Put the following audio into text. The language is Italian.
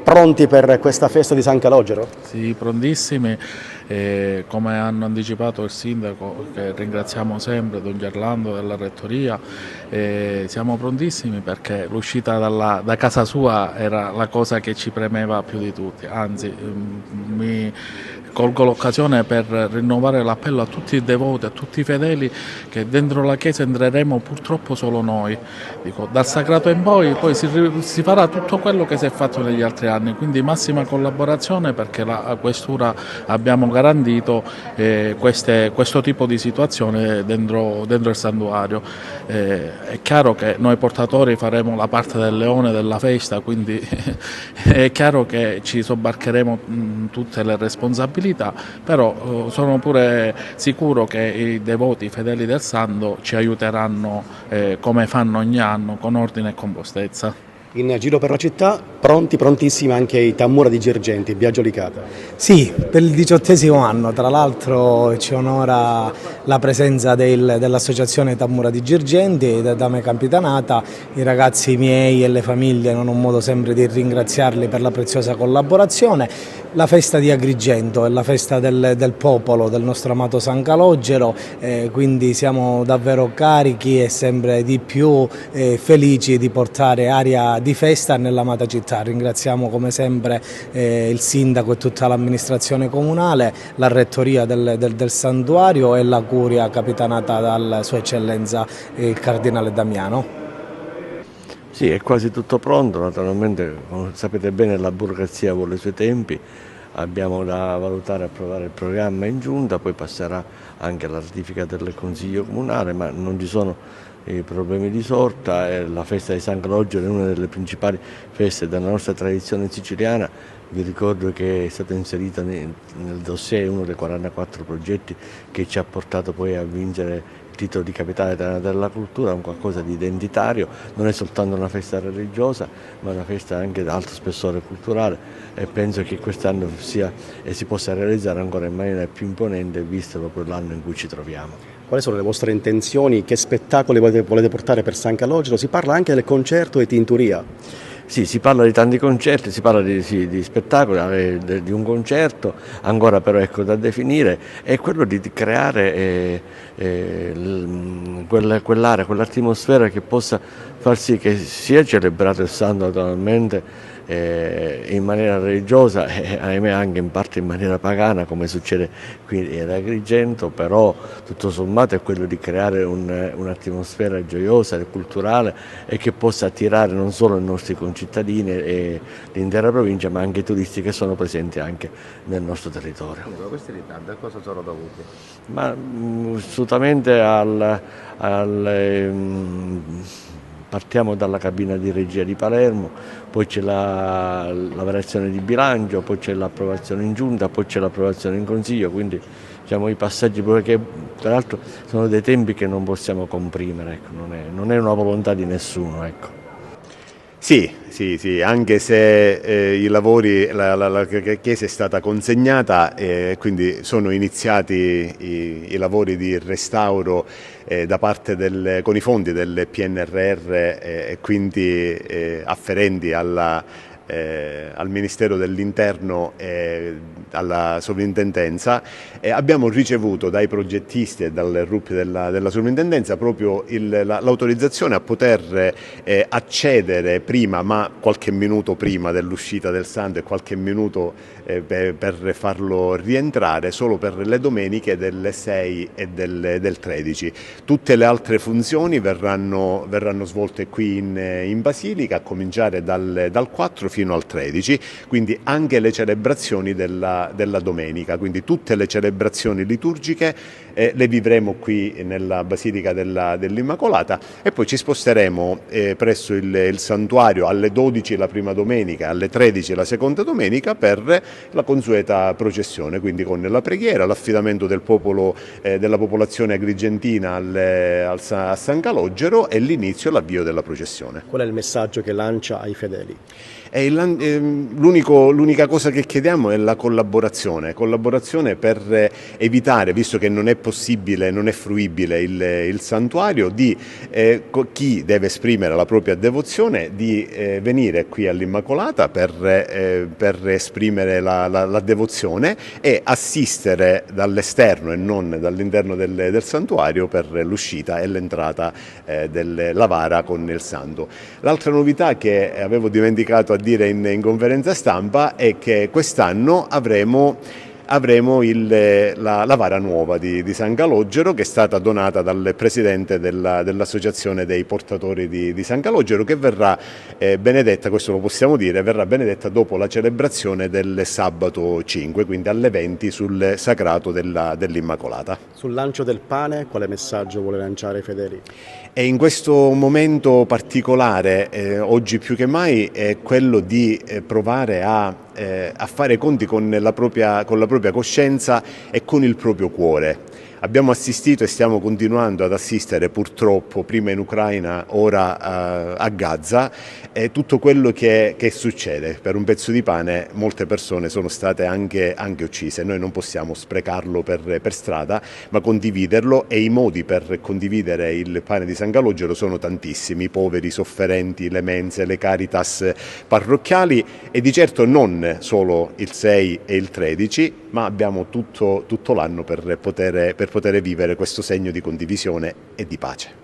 Pronti per questa festa di San Calogero? Sì, prontissimi, come hanno anticipato il sindaco, che ringraziamo sempre, Don Gerlando della Rettoria, siamo prontissimi perché l'uscita da casa sua era la cosa che ci premeva più di tutti, anzi mi colgo l'occasione per rinnovare l'appello a tutti i devoti, a tutti i fedeli, che dentro la chiesa entreremo purtroppo solo noi. Dico, dal Sacrato in poi si farà tutto quello che si è fatto negli altri anni, quindi massima collaborazione perché la questura abbiamo garantito questo tipo di situazione dentro il santuario. È chiaro che noi portatori faremo la parte del leone della festa, quindi è chiaro che ci sobbarcheremo tutte le responsabilità, però sono pure sicuro che i devoti, i fedeli del Santo ci aiuteranno come fanno ogni anno, con ordine e compostezza. In giro per la città, prontissimi anche i Tammura di Girgenti, Biagio Licata. Sì, per il 18° anno, tra l'altro ci onora la presenza dell'associazione Tammura di Girgenti, da me capitanata. I ragazzi miei e le famiglie non ho modo sempre di ringraziarli per la preziosa collaborazione. La festa di Agrigento è la festa del popolo, del nostro amato San Calogero, quindi siamo davvero carichi e sempre di più felici di portare aria di festa nell'amata città. Ringraziamo come sempre il sindaco e tutta l'amministrazione comunale, la rettoria del santuario e la curia capitanata dalla sua eccellenza il cardinale Damiano. Sì, è quasi tutto pronto, naturalmente come sapete bene la burocrazia vuole i suoi tempi, abbiamo da valutare e approvare il programma in giunta, poi passerà anche la ratifica del Consiglio Comunale, ma non ci sono problemi di sorta. La festa di San Calogero è una delle principali feste della nostra tradizione siciliana. Vi ricordo che è stata inserita nel dossier uno dei 44 progetti che ci ha portato poi a vincere il titolo di capitale italiana della cultura, un qualcosa di identitario, non è soltanto una festa religiosa ma una festa anche di alto spessore culturale, e penso che quest'anno si possa realizzare ancora in maniera più imponente visto proprio l'anno in cui ci troviamo. Quali sono le vostre intenzioni? Che spettacoli volete portare per San Calogero? Si parla anche del concerto e tinturia. Sì, si parla di tanti concerti, si parla di spettacoli, di un concerto, ancora però ecco da definire, è quello di creare quell'area, quell'atmosfera che possa far sì che sia celebrato il santo naturalmente in maniera religiosa e ahimè anche in parte in maniera pagana come succede qui ad Agrigento, però tutto sommato è quello di creare un'atmosfera gioiosa e culturale e che possa attirare non solo i nostri concittadini e l'intera provincia ma anche i turisti che sono presenti anche nel nostro territorio. Questi ritardi a cosa sono dovuti? Ma assolutamente partiamo dalla cabina di regia di Palermo, poi c'è la variazione di bilancio, poi c'è l'approvazione in giunta, poi c'è l'approvazione in consiglio, quindi diciamo i passaggi perché tra l'altro sono dei tempi che non possiamo comprimere, ecco, non è una volontà di nessuno. Ecco. Sì, anche se i lavori, la chiesa è stata consegnata, quindi sono iniziati i lavori di restauro da parte con i fondi del PNRR e quindi afferenti al Ministero dell'Interno e alla Sovrintendenza. Abbiamo ricevuto dai progettisti e dal RUP della Sovrintendenza proprio l'autorizzazione a poter accedere prima, ma qualche minuto prima dell'uscita del santo e qualche minuto per farlo rientrare, solo per le domeniche del 6 e del 13. Tutte le altre funzioni verranno svolte qui in Basilica, a cominciare dal 4 fino al 13, quindi anche le celebrazioni della domenica, quindi tutte le celebrazioni liturgiche le vivremo qui nella Basilica dell'Immacolata e poi ci sposteremo presso il santuario alle 12 la prima domenica, alle 13 la seconda domenica per la consueta processione, quindi con la preghiera, l'affidamento del popolo, della popolazione agrigentina a San Calogero e l'inizio e l'avvio della processione. Qual è il messaggio che lancia ai fedeli? L'unica cosa che chiediamo è la collaborazione per evitare, visto che non è possibile, non è fruibile il santuario, di chi deve esprimere la propria devozione di venire qui all'Immacolata per esprimere la devozione e assistere dall'esterno e non dall'interno del santuario per l'uscita e l'entrata della vara con il santo. L'altra novità che avevo dimenticato a dire in conferenza stampa è che quest'anno avremo la vara nuova di San Calogero, che è stata donata dal presidente dell'associazione dei portatori di San Calogero, che verrà benedetta, questo lo possiamo dire, verrà benedetta dopo la celebrazione del sabato 5, quindi alle 20 sul sacrato dell'Immacolata. Sul lancio del pane, quale messaggio vuole lanciare ai fedeli? E in questo momento particolare, oggi più che mai, è quello di provare a fare conti con la propria coscienza e con il proprio cuore. Abbiamo assistito e stiamo continuando ad assistere, purtroppo, prima in Ucraina, ora a Gaza, tutto quello che succede. Per un pezzo di pane molte persone sono state anche uccise. Noi non possiamo sprecarlo per strada, ma condividerlo, e i modi per condividere il pane di San Calogero sono tantissimi: i poveri, i sofferenti, le mense, le caritas parrocchiali, e di certo non solo il 6 e il 13, ma abbiamo tutto l'anno per poter vivere questo segno di condivisione e di pace.